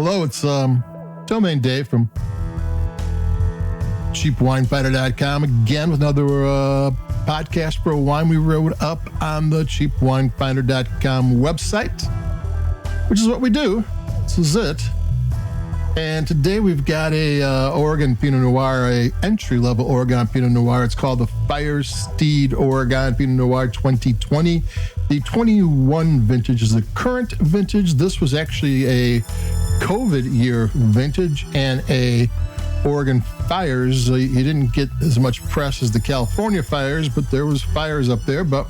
Hello, it's Domain Dave from cheapwinefinder.com again with another podcast for wine we wrote up on the cheapwinefinder.com website, which is what we do. This is it. And today we've got a Oregon Pinot Noir, a entry-level Oregon Pinot Noir. It's called the Firesteed Oregon Pinot Noir 2020. The 21 vintage is the current vintage. This was actually a COVID year vintage and a Oregon fires. You didn't get as much press as the California fires, but there was fires up there. But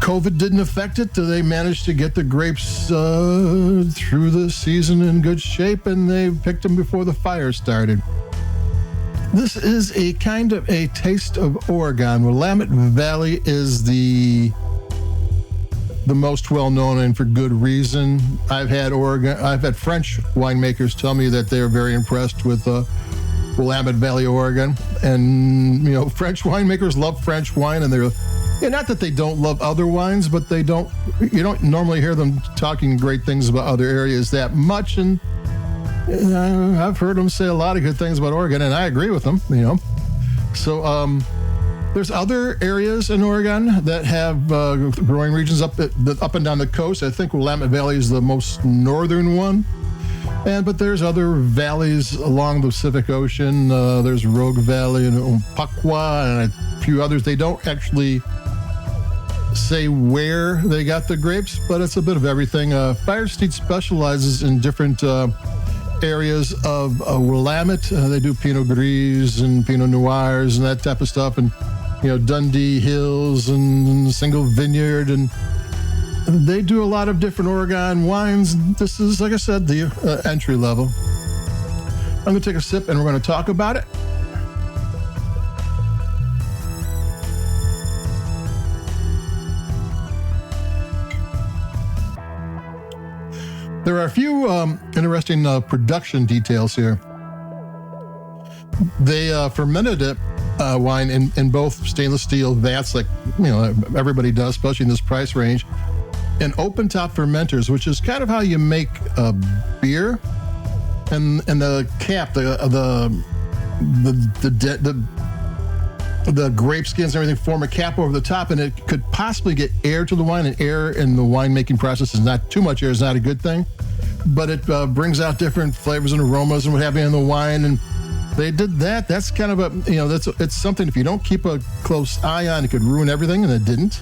COVID didn't affect it. They managed to get the grapes through the season in good shape, and they picked them before the fire started. This is a kind of a taste of Oregon. Well, Lammet Valley is the most well-known, and for good reason. I've had French winemakers tell me that they are very impressed with Lammet Valley, Oregon. And, you know, French winemakers love French wine, and they're not that they don't love other wines, but you don't normally hear them talking great things about other areas that much. And I've heard them say a lot of good things about Oregon, and I agree with them, you know. So, there's other areas in Oregon that have growing regions up and down the coast. I think Lammet Valley is the most northern one. But there's other valleys along the Pacific Ocean. There's Rogue Valley and Umpqua and a few others. They don't actually say where they got the grapes, but it's a bit of everything. Firesteed specializes in different areas of Willamette. They do Pinot Gris and Pinot Noirs and that type of stuff, and Dundee Hills and Single Vineyard, and they do a lot of different Oregon wines. This is, like I said, the entry level. I'm going to take a sip and we're going to talk about it. There are a few interesting production details here. They fermented it wine in both stainless steel vats, like everybody does, especially in this price range, and open top fermenters, which is kind of how you make beer. And the cap, the grape skins and everything form a cap over the top, and it could possibly get air to the wine, and air in the winemaking process is not too much air is not a good thing, but it brings out different flavors and aromas and what have you in the wine. And they did that. That's kind of it's something, if you don't keep a close eye on, it could ruin everything, and it didn't.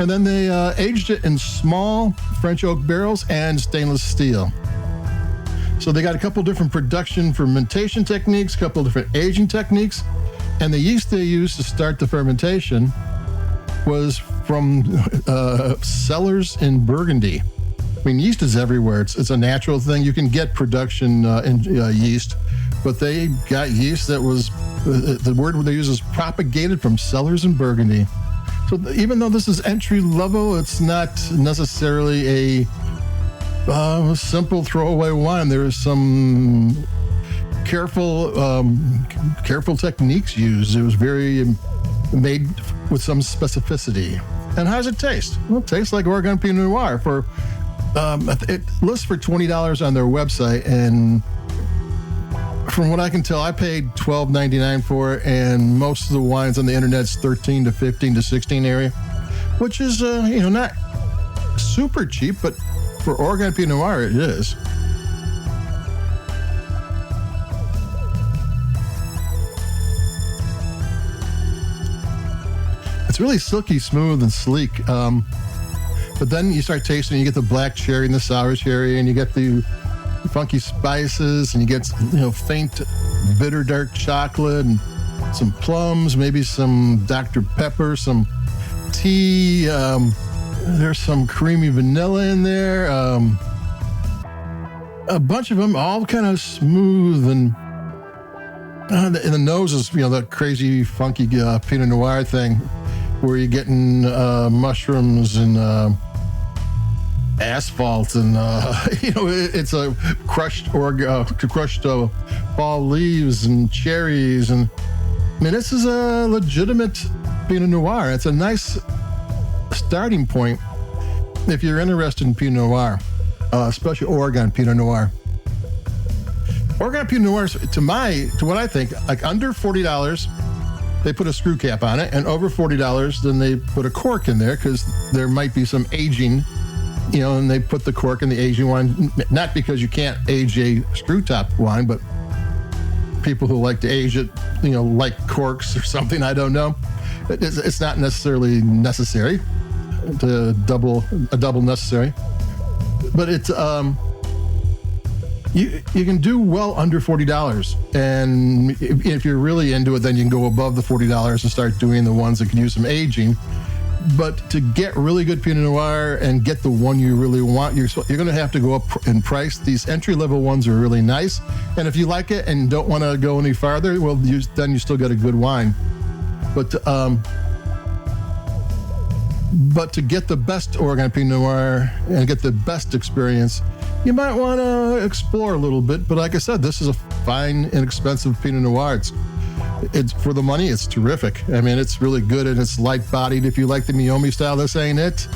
And then they aged it in small French oak barrels and stainless steel. So they got a couple different production fermentation techniques, a couple different aging techniques, and the yeast they used to start the fermentation was from cellars in Burgundy. I mean, yeast is everywhere. It's a natural thing. You can get production in yeast, but they got yeast that was, the word they use is propagated from cellars in Burgundy. So even though this is entry level, it's not necessarily a simple throwaway wine. There is some careful techniques used. It was very made with some specificity. And how does it taste? Well, it tastes like Oregon Pinot Noir. It lists for $20 on their website, and from what I can tell, I paid $12.99 for it, and most of the wines on the internet's $13 to $15 to $16 area, which is not super cheap, but for Oregon Pinot Noir it is. It's really silky smooth and sleek. But then you start tasting, you get the black cherry and the sour cherry, and you get the funky spices, and you get faint bitter dark chocolate and some plums, maybe some Dr. Pepper, some tea. There's some creamy vanilla in there. A bunch of them, all kind of smooth, and in the nose is that crazy funky Pinot Noir thing, where you're getting mushrooms and asphalt, and it's a crushed fall leaves and cherries, and I mean, this is a legitimate Pinot Noir. It's a nice starting point if you're interested in Pinot Noir. especially Oregon Pinot Noir. Oregon Pinot Noirs, to what I think, like under $40, they put a screw cap on it, and over $40, then they put a cork in there because there might be some aging, and they put the cork in the aging wine, not because you can't age a screw top wine, but people who like to age it, like corks or something, I don't know. It's not necessarily necessary, a double necessary, but it's, you can do well under $40. And if you're really into it, then you can go above the $40 and start doing the ones that can use some aging. But to get really good Pinot Noir and get the one you really want, you're going to have to go up in price. These entry-level ones are really nice. And if you like it and don't want to go any farther, well, then you still got a good wine. But to get the best Oregon Pinot Noir and get the best experience, you might want to explore a little bit. But like I said, this is a fine, inexpensive Pinot Noir. It's for the money, it's terrific. I mean, it's really good, and it's light-bodied. If you like the Meiomi style, this ain't it.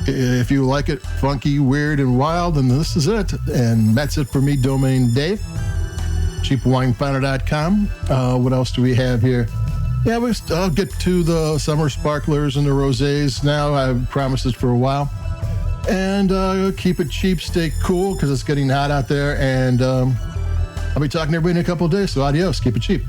If you like it funky, weird, and wild, then this is it. And that's it for me, Domain Dave. CheapWineFinder.com. What else do we have here? Yeah, I'll get to the summer sparklers and the rosés now. I've promised it for a while. And keep it cheap, stay cool, because it's getting hot out there. And I'll be talking to everybody in a couple of days. So adios, keep it cheap.